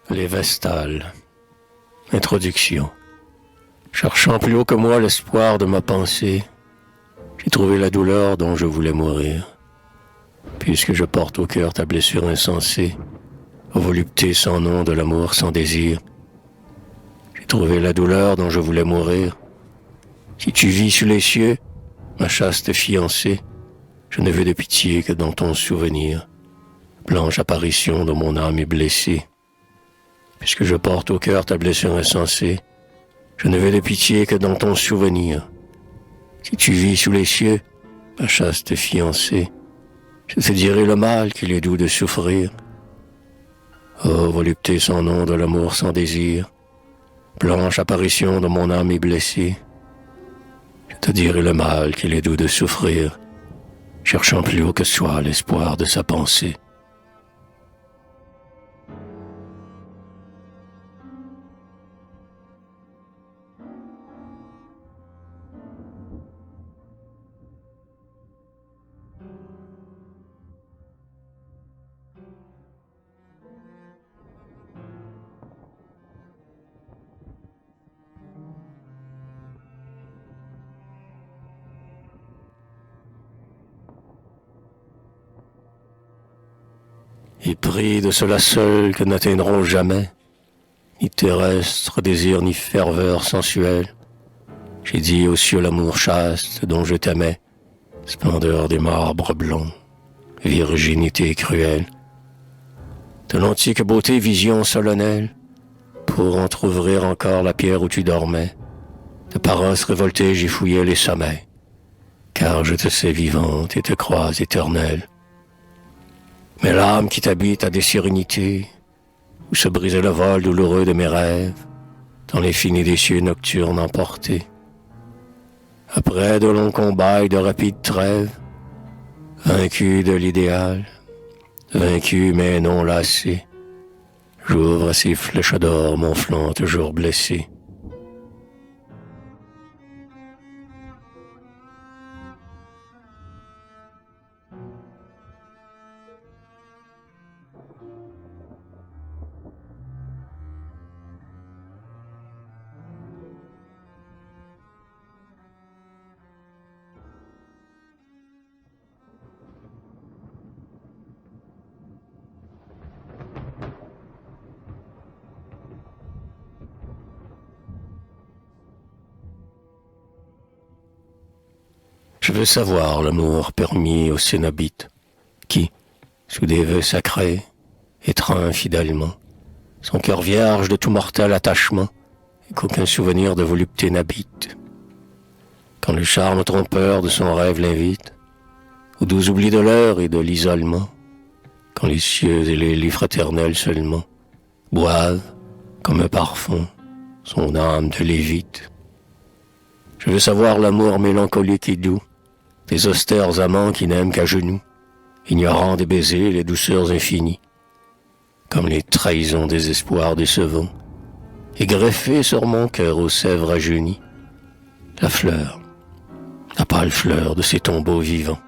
Les Vestales. Introduction. Cherchant plus haut que moi l'espoir de ma pensée, j'ai trouvé la douleur dont je voulais mourir. Puisque je porte au cœur ta blessure insensée, aux voluptés sans nom de l'amour sans désir, j'ai trouvé la douleur dont je voulais mourir. Si tu vis sous les cieux, ma chaste fiancée, je ne veux de pitié que dans ton souvenir, blanche apparition de mon âme est blessée. Puisque je porte au cœur ta blessure insensée, je ne veux de pitié que dans ton souvenir. Si tu vis sous les cieux, ma chaste fiancée, je te dirai le mal qu'il est doux de souffrir. Ô volupté sans nom de l'amour sans désir, blanche apparition de mon âme est blessée, je te dirai le mal qu'il est doux de souffrir, cherchant plus haut que soit l'espoir de sa pensée. Et pris de cela seul que n'atteindront jamais ni terrestre désir ni ferveur sensuelle, j'ai dit aux cieux l'amour chaste dont je t'aimais, splendeur des marbres blonds, virginité cruelle, de l'antique beauté vision solennelle, pour entr'ouvrir encore la pierre où tu dormais, de paroisse révoltée j'y fouillais les sommeils, car je te sais vivante et te crois éternelle. Mais l'âme qui t'habite a des sérénités, où se brisait le vol douloureux de mes rêves, dans les finis des cieux nocturnes emportés. Après de longs combats et de rapides trêves, vaincu de l'idéal, vaincu mais non lassé, j'ouvre à ces flèches d'or mon flanc toujours blessé. Je veux savoir l'amour permis aux cénobites, qui, sous des vœux sacrés, étreint fidèlement, son cœur vierge de tout mortel attachement, et qu'aucun souvenir de volupté n'habite. Quand le charme trompeur de son rêve l'invite, aux doux oublis de l'heure et de l'isolement, quand les cieux et les lits fraternels seulement boivent, comme un parfum, son âme de lévite. Je veux savoir l'amour mélancolique et doux, des austères amants qui n'aiment qu'à genoux, ignorant des baisers les douceurs infinies, comme les trahisons des espoirs décevants, et greffés sur mon cœur aux sèvres rajeunies, la fleur, la pâle fleur de ces tombeaux vivants.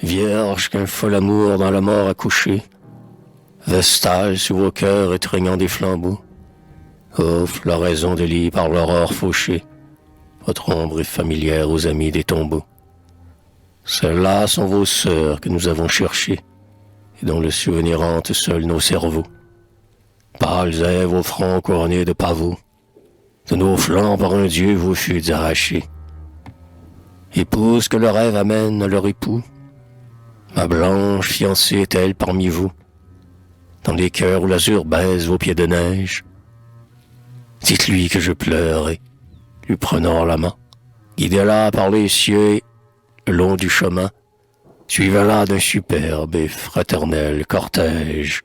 Vierge qu'un fol amour dans la mort a couché, Vestale sous vos cœurs étreignant des flambeaux, ô floraison de lit par l'aurore fauchée, votre ombre est familière aux amis des tombeaux. Celles-là sont vos sœurs que nous avons cherchées, et dont le souvenir hante seul nos cerveaux. Pâles êves au front couronnés de pavots, de nos flancs par un dieu vous fûtes arrachés. Épouses que le rêve amène à leur époux, ma blanche fiancée est-elle parmi vous, dans les cœurs où l'azur baise vos pieds de neige? Dites-lui que je pleure et, lui prenant la main, guidez-la par les cieux le long du chemin, suivez-la d'un superbe et fraternel cortège.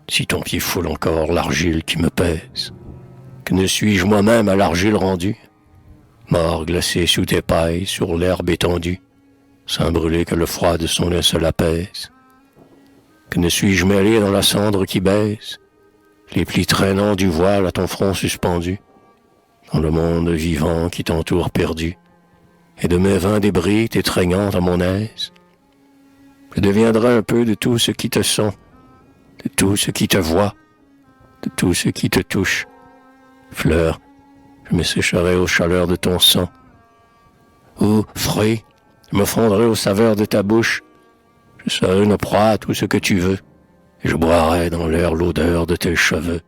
si ton pied foule encore l'argile qui me pèse? Que ne suis-je moi-même à l'argile rendu, mort glacé sous tes pailles, sur l'herbe étendue, sans brûler que le froid de son linceul apaise? Que ne suis-je mêlé dans la cendre qui baise, les plis traînants du voile à ton front suspendu, dans le monde vivant qui t'entoure perdu, et de mes vains débris t'étreignant à mon aise? Je deviendrai un peu de tout ce qui te sent, de tout ce qui te voit, de tout ce qui te touche. Fleur, je me sécherai aux chaleurs de ton sang. Ou, fruit, je me fondrai aux saveurs de ta bouche. Je serai une proie à tout ce que tu veux, et je boirai dans l'air l'odeur de tes cheveux.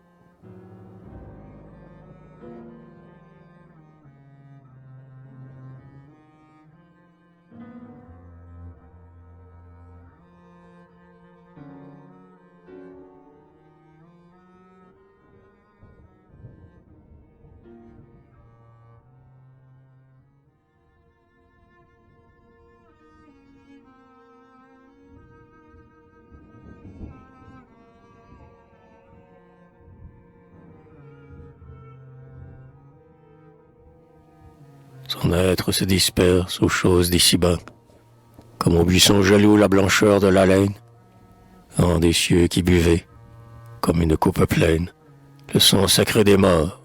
Son être se disperse aux choses d'ici-bas, comme au buisson jaloux la blancheur de la laine, vent des cieux qui buvait, comme une coupe pleine, le sang sacré des morts,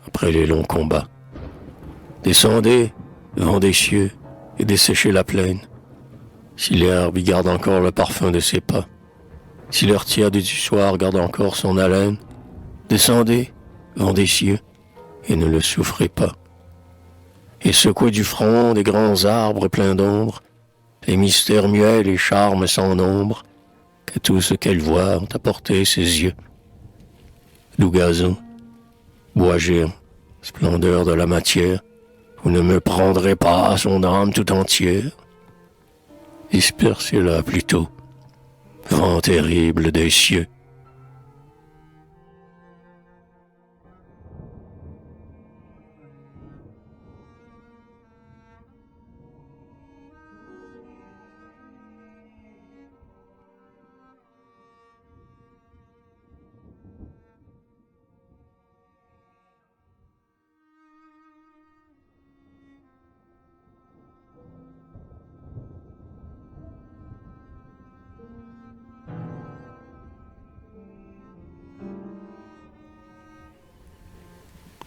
après les longs combats. Descendez, vent des cieux, et desséchez la plaine, si l'herbe y garde encore le parfum de ses pas, si l'heure tiède du soir garde encore son haleine, descendez, vent des cieux, et ne le souffrez pas. Et secouez du front des grands arbres pleins d'ombre, les mystères muets, les charmes sans nombre, que tout ce qu'elle voit ont apporté ses yeux. Doux gazon, bois géant, splendeur de la matière, vous ne me prendrez pas son âme tout entière. Dispersez-la plutôt, vent terrible des cieux.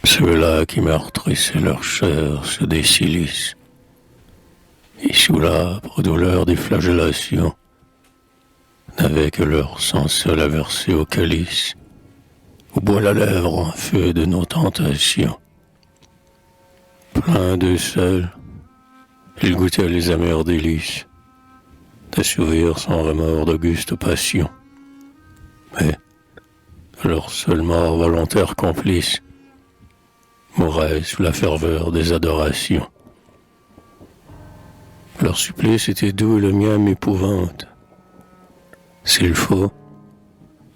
Ceux-là qui meurtrissaient leur chair se désilissent, et sous l'âpre douleur des flagellations, n'avaient que leur sang seul à verser au calice, où boit la lèvre en feu de nos tentations. Plein d'eux seuls, ils goûtaient les amers délices, d'assouvir sans remords d'auguste passion. Mais, leur seule mort volontaire complice, mouraient sous la ferveur des adorations. Leur supplice était doux, le mien m'épouvante. S'il faut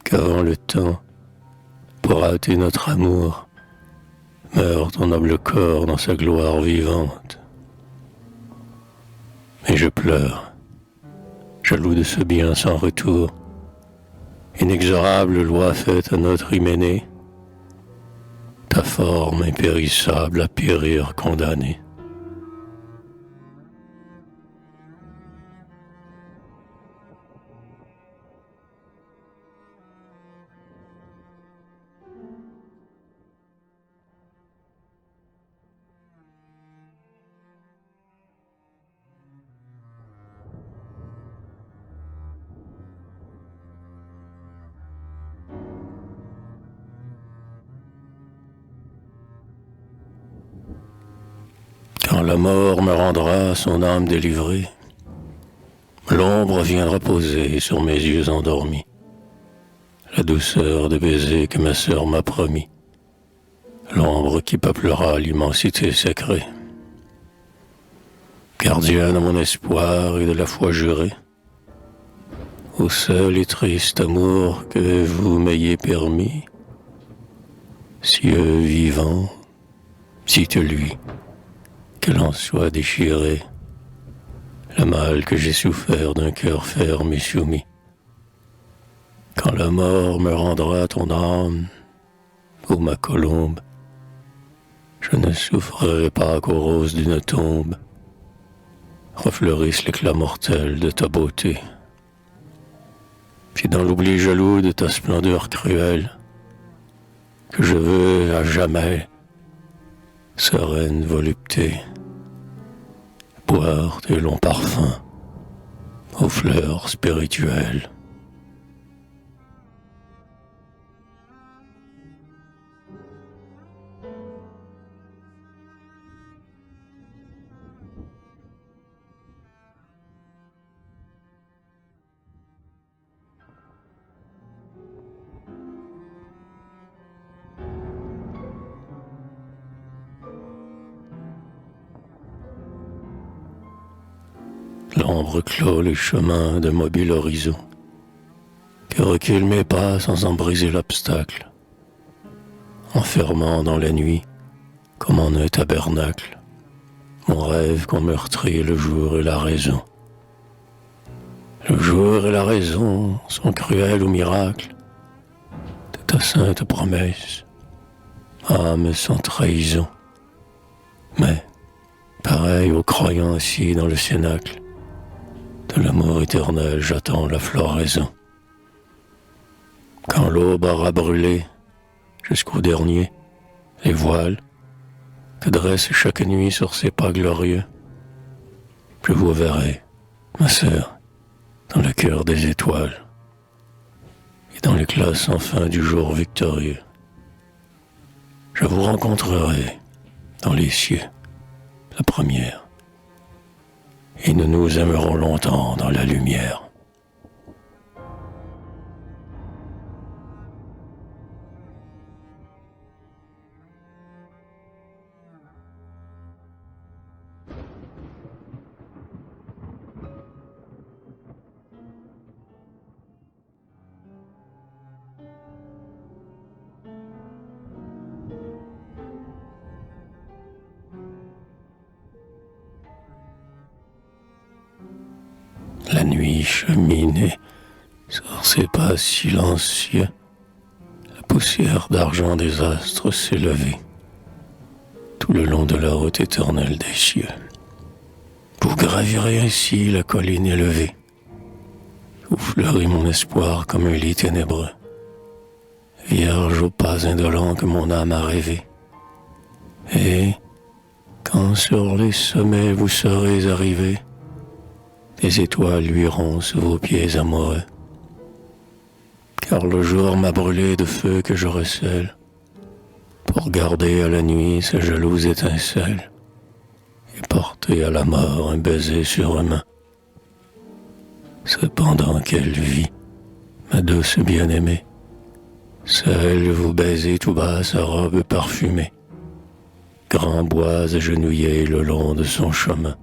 qu'avant le temps, pour hâter notre amour, meure ton noble corps dans sa gloire vivante. Et je pleure, jaloux de ce bien sans retour, inexorable loi faite à notre hyménée, ta forme impérissable à périr condamnée. Quand la mort me rendra son âme délivrée, l'ombre viendra poser sur mes yeux endormis la douceur des baisers que ma sœur m'a promis, l'ombre qui peuplera l'immensité sacrée. Gardienne de mon espoir et de la foi jurée, au seul et triste amour que vous m'ayez permis, cieux vivant, dites-lui qu'elle en soit déchirée, le mal que j'ai souffert d'un cœur ferme et soumis. Quand la mort me rendra ton âme, ô ma colombe, je ne souffrirai pas qu'aux roses d'une tombe refleurisse l'éclat mortel de ta beauté. Puis dans l'oubli jaloux de ta splendeur cruelle, que je veux à jamais, sereine volupté, boire tes longs parfums aux fleurs spirituelles. L'ombre clôt les chemins de mobile horizon, que reculent mes pas sans en briser l'obstacle, enfermant dans la nuit, comme en un tabernacle, mon rêve qu'on meurtrit le jour et la raison. Le jour et la raison sont cruels au miracle de ta sainte promesse, âme sans trahison. Mais, pareil aux croyants assis dans le cénacle, de l'amour éternel j'attends la floraison. Quand l'aube aura brûlé, jusqu'au dernier, les voiles que dresse chaque nuit sur ses pas glorieux, je vous verrai, ma sœur, dans le cœur des étoiles et dans l'éclat sans fin du jour victorieux. Je vous rencontrerai dans les cieux, la première, et nous nous aimerons longtemps dans la lumière. La nuit cheminait sur ses pas silencieux. La poussière d'argent des astres s'élevait tout le long de la route éternelle des cieux. Vous gravirez ainsi la colline élevée, où fleurit mon espoir comme un lit ténébreux, vierge aux pas indolents que mon âme a rêvé. Et, quand sur les sommets vous serez arrivés, des étoiles luiront sous vos pieds amoureux. Car le jour m'a brûlé de feu que je recèle, pour garder à la nuit sa jalouse étincelle, et porter à la mort un baiser sur une main. Cependant qu'elle vit, ma douce bien-aimée, seule vous baisez tout bas sa robe parfumée, grand bois agenouillé le long de son chemin.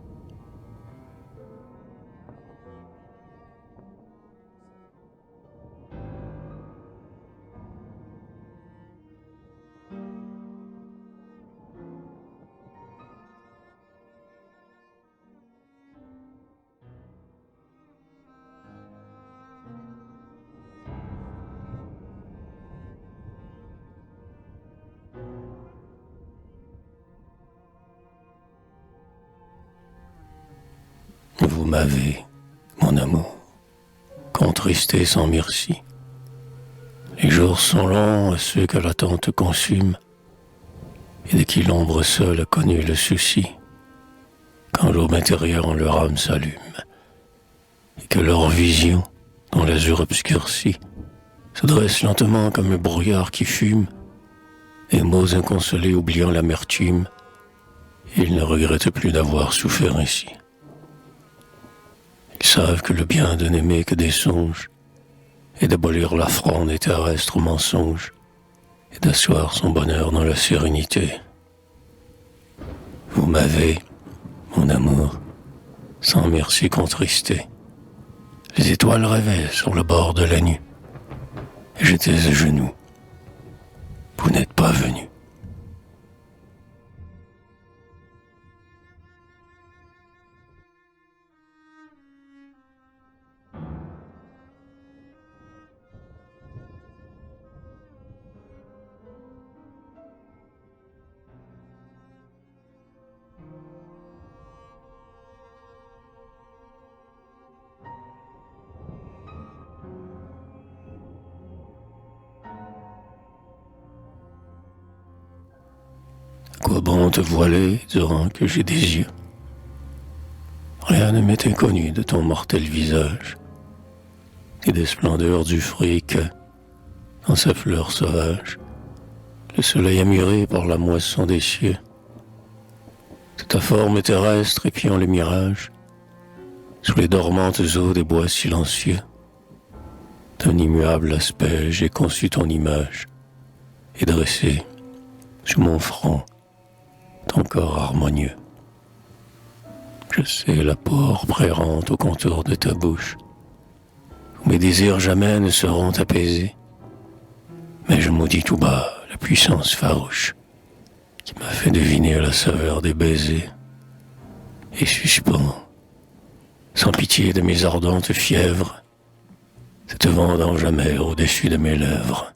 Vous m'avez, mon amour, contristé sans merci. Les jours sont longs à ceux que l'attente consume, et de qui l'ombre seule a connu le souci. Quand l'aube intérieure en leur âme s'allume, et que leur vision, dans l'azur obscurci, se dresse lentement comme un brouillard qui fume, et mots inconsolés oubliant l'amertume, ils ne regrettent plus d'avoir souffert ainsi. Ils savent que le bien de n'aimer que des songes est d'abolir la fronde des terrestres mensonges et d'asseoir son bonheur dans la sérénité. Vous m'avez, mon amour, sans merci contristé. Les étoiles rêvaient sur le bord de la nuit, et j'étais à genoux. Vous n'êtes pas venu. À quoi bon te voiler, disant que j'ai des yeux? Rien ne m'est inconnu de ton mortel visage, et des splendeurs du fruit que, dans sa fleur sauvage, le soleil a mûri par la moisson des cieux. De ta forme terrestre épiant les mirages, sous les dormantes eaux des bois silencieux, d'un immuable aspect j'ai conçu ton image, et dressé, sous mon front, ton corps harmonieux. Je sais la porpre errante au contour de ta bouche, où mes désirs jamais ne seront apaisés, mais je maudis tout bas la puissance farouche qui m'a fait deviner la saveur des baisers, et suspends, sans pitié de mes ardentes fièvres, cette vendange amère au-dessus de mes lèvres.